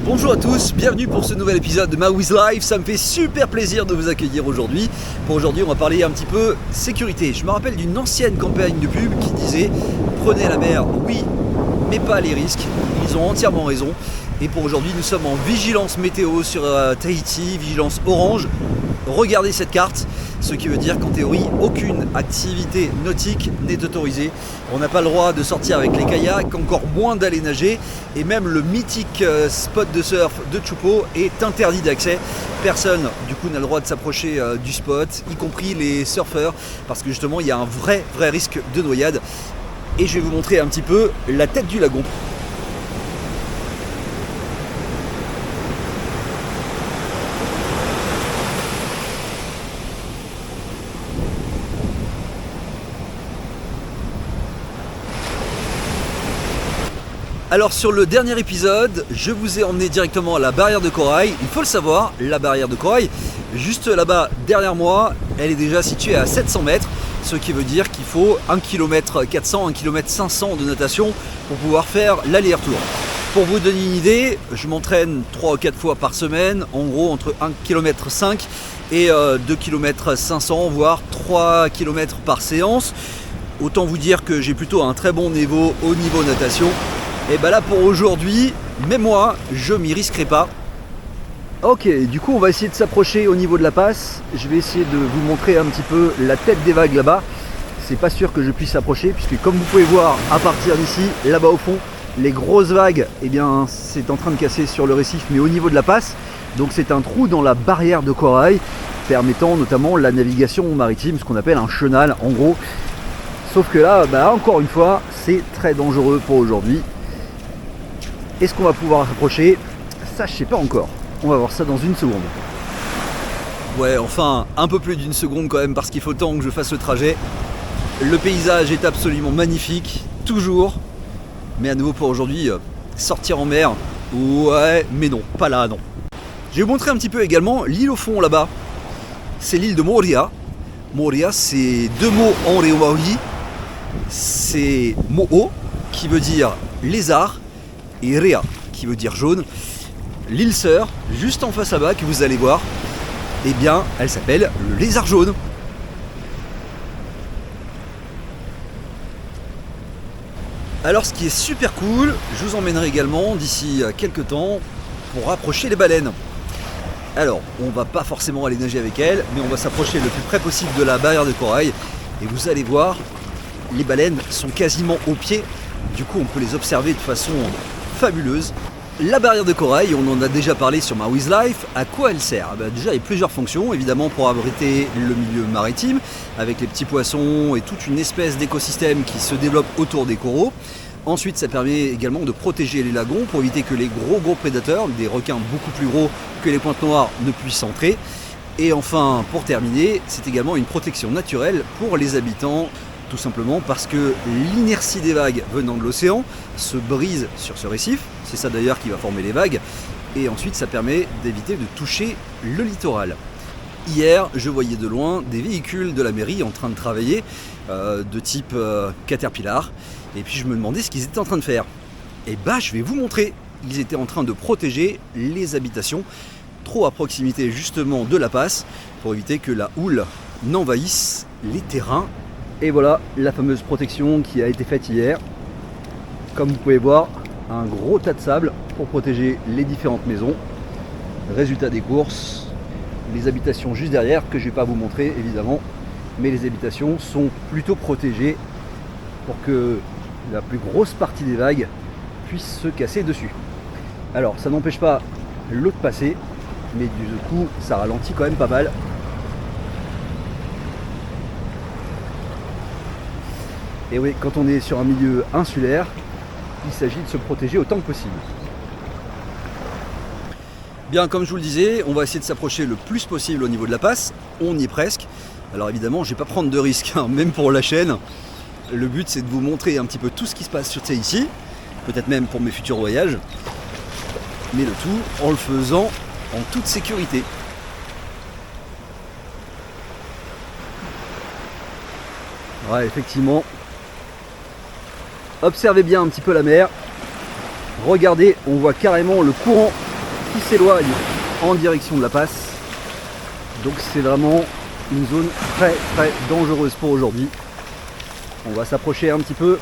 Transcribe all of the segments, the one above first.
Bonjour à tous, bienvenue pour ce nouvel épisode de Maui Life. Ça me fait super plaisir de vous accueillir aujourd'hui. Pour aujourd'hui, on va parler un petit peu sécurité. Je me rappelle d'une ancienne campagne de pub qui disait « Prenez la mer, oui, mais pas les risques ». Ils ont entièrement raison. Et pour aujourd'hui, nous sommes en vigilance météo sur Tahiti, vigilance orange. Regardez cette carte, ce qui veut dire qu'en théorie, aucune activité nautique n'est autorisée. On n'a pas le droit de sortir avec les kayaks, encore moins d'aller nager. Et même le mythique spot de surf de Chupo est interdit d'accès. Personne, du coup, n'a le droit de s'approcher du spot, y compris les surfeurs, parce que justement, il y a un vrai risque de noyade. Et je vais vous montrer un petit peu la tête du lagon. Alors sur le dernier épisode, je vous ai emmené directement à la barrière de corail. Il faut le savoir, la barrière de corail, juste là-bas derrière moi, elle est déjà située à 700 mètres, ce qui veut dire qu'il faut 1 km 400, 1 km 500 de natation pour pouvoir faire l'aller-retour. Pour vous donner une idée, je m'entraîne 3 ou 4 fois par semaine, en gros entre 1 km 5 et 2 km 500, voire 3 km par séance. Autant vous dire que j'ai plutôt un très bon niveau au niveau natation. Et bah là pour aujourd'hui, même moi, je m'y risquerai pas. Ok, du coup on va essayer de s'approcher au niveau de la passe. Je vais essayer de vous montrer un petit peu la tête des vagues là-bas. C'est pas sûr que je puisse s'approcher, puisque comme vous pouvez voir à partir d'ici, là-bas au fond, les grosses vagues, eh bien c'est en train de casser sur le récif, mais au niveau de la passe. Donc c'est un trou dans la barrière de corail, permettant notamment la navigation maritime, ce qu'on appelle un chenal en gros. Sauf que là, bah, encore une fois, c'est très dangereux pour aujourd'hui. Est-ce qu'on va pouvoir s'approcher? Ça, je sais pas encore. On va voir ça dans une seconde. Ouais, enfin, un peu plus d'une seconde quand même, parce qu'il faut le temps que je fasse le trajet. Le paysage est absolument magnifique, toujours. Mais à nouveau pour aujourd'hui, sortir en mer, ouais, mais non, pas là, non. Je vais vous montrer un petit peu également l'île au fond là-bas. C'est l'île de Moria. Moria, c'est deux mots en réomahi. C'est mo'o, qui veut dire lézard, et Rea qui veut dire jaune. L'île sœur, juste en face là-bas que vous allez voir, eh bien elle s'appelle le lézard jaune. Alors ce qui est super cool, je vous emmènerai également d'ici quelques temps pour approcher les baleines. Alors on va pas forcément aller nager avec elles, mais on va s'approcher le plus près possible de la barrière de corail et vous allez voir, les baleines sont quasiment au pied, du coup on peut les observer de façon fabuleuse. La barrière de corail, on en a déjà parlé sur Maui Life. À quoi elle sert? Déjà, il y a plusieurs fonctions, évidemment pour abriter le milieu maritime, avec les petits poissons et toute une espèce d'écosystème qui se développe autour des coraux. Ensuite, ça permet également de protéger les lagons pour éviter que les gros prédateurs, des requins beaucoup plus gros que les pointes noires, ne puissent entrer. Et enfin, pour terminer, c'est également une protection naturelle pour les habitants. Tout simplement parce que l'inertie des vagues venant de l'océan se brise sur ce récif, c'est ça d'ailleurs qui va former les vagues, et ensuite ça permet d'éviter de toucher le littoral. Hier, je voyais de loin des véhicules de la mairie en train de travailler, de type Caterpillar, et puis je me demandais ce qu'ils étaient en train de faire. Et bah je vais vous montrer, ils étaient en train de protéger les habitations, trop à proximité justement de la passe, pour éviter que la houle n'envahisse les terrains. Et voilà la fameuse protection qui a été faite hier. Comme vous pouvez voir, un gros tas de sable pour protéger les différentes maisons. Résultat des courses, les habitations juste derrière, que je ne vais pas vous montrer évidemment, mais les habitations sont plutôt protégées pour que la plus grosse partie des vagues puisse se casser dessus. Alors ça n'empêche pas l'eau de passer, mais du coup ça ralentit quand même pas mal. Et oui, quand on est sur un milieu insulaire, il s'agit de se protéger autant que possible. Bien, comme je vous le disais, on va essayer de s'approcher le plus possible au niveau de la passe. On y est presque. Alors évidemment, je ne vais pas prendre de risques, hein, même pour la chaîne. Le but, c'est de vous montrer un petit peu tout ce qui se passe sur Tahiti, peut-être même pour mes futurs voyages, mais le tout en le faisant en toute sécurité. Ouais, effectivement. Observez bien un petit peu la mer. Regardez, on voit carrément le courant qui s'éloigne en direction de la passe. Donc c'est vraiment une zone très très dangereuse pour aujourd'hui. On va s'approcher un petit peu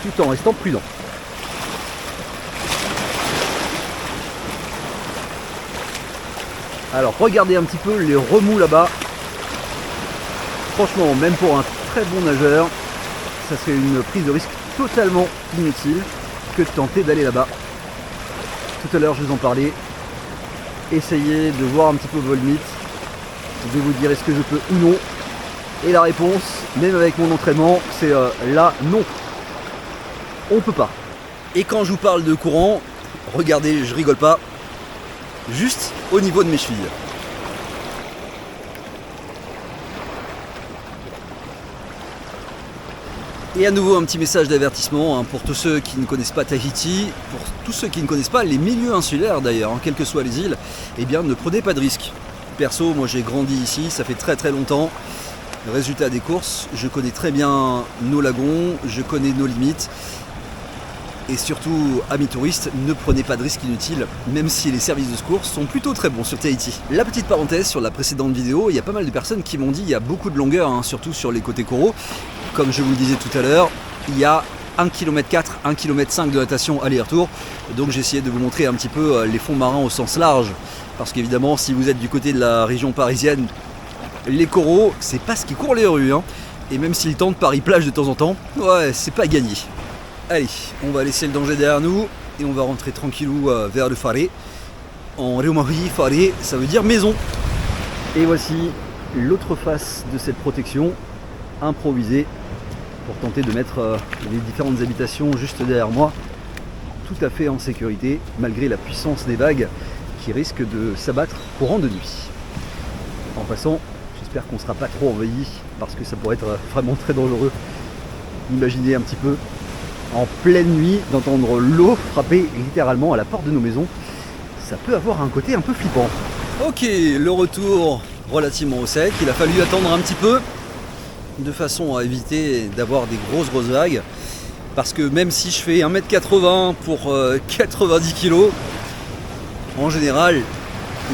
tout en restant prudent. Alors regardez un petit peu les remous là-bas. Franchement, même pour un très bon nageur, ça serait une prise de risque totalement inutile que de tenter d'aller là-bas. Tout à l'heure je vous en parlais. Essayez de voir un petit peu vos limites. Je vais vous dire est-ce que je peux ou non. Et la réponse, même avec mon entraînement, c'est là, non. On peut pas. Et quand je vous parle de courant, regardez, je rigole pas. Juste au niveau de mes chevilles. Et à nouveau un petit message d'avertissement pour tous ceux qui ne connaissent pas Tahiti, pour tous ceux qui ne connaissent pas les milieux insulaires d'ailleurs, quelles que soient les îles, eh bien ne prenez pas de risques. Perso, moi j'ai grandi ici, ça fait très très longtemps. Résultat des courses, je connais très bien nos lagons, je connais nos limites. Et surtout, amis touristes, ne prenez pas de risques inutiles, même si les services de secours sont plutôt très bons sur Tahiti. La petite parenthèse sur la précédente vidéo, il y a pas mal de personnes qui m'ont dit qu'il y a beaucoup de longueur, surtout sur les côtés coraux. Comme je vous le disais tout à l'heure, il y a 1,4 km, 1,5 km de natation aller-retour. Donc j'ai essayé de vous montrer un petit peu les fonds marins au sens large. Parce qu'évidemment, si vous êtes du côté de la région parisienne, les coraux, c'est pas ce qui court les rues. Et même s'ils tentent Paris-Plage de temps en temps, ouais, c'est pas gagné. Allez, on va laisser le danger derrière nous et on va rentrer tranquillou vers le Faré. En Reumahi, Faré, ça veut dire maison. Et voici l'autre face de cette protection improvisée pour tenter de mettre les différentes habitations juste derrière moi tout à fait en sécurité malgré la puissance des vagues qui risquent de s'abattre courant de nuit. En passant, j'espère qu'on ne sera pas trop envahi parce que ça pourrait être vraiment très dangereux. Imaginez un petit peu en pleine nuit d'entendre l'eau frapper littéralement à la porte de nos maisons. Ça peut avoir un côté un peu flippant. Ok, le retour relativement au sec. Il a fallu attendre un petit peu de façon à éviter d'avoir des grosses vagues. Parce que même si je fais 1m80 pour 90 kg, en général,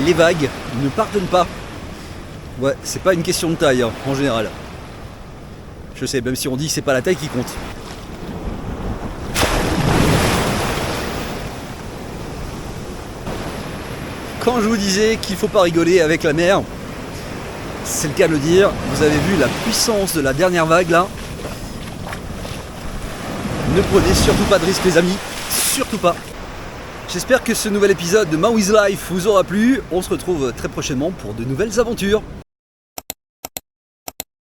les vagues ne pardonnent pas. Ouais, c'est pas une question de taille en général. Je sais, même si on dit que c'est pas la taille qui compte. Quand je vous disais qu'il ne faut pas rigoler avec la mer, c'est le cas de le dire. Vous avez vu la puissance de la dernière vague là. Ne prenez surtout pas de risques les amis, surtout pas. J'espère que ce nouvel épisode de Maui's Life vous aura plu. On se retrouve très prochainement pour de nouvelles aventures.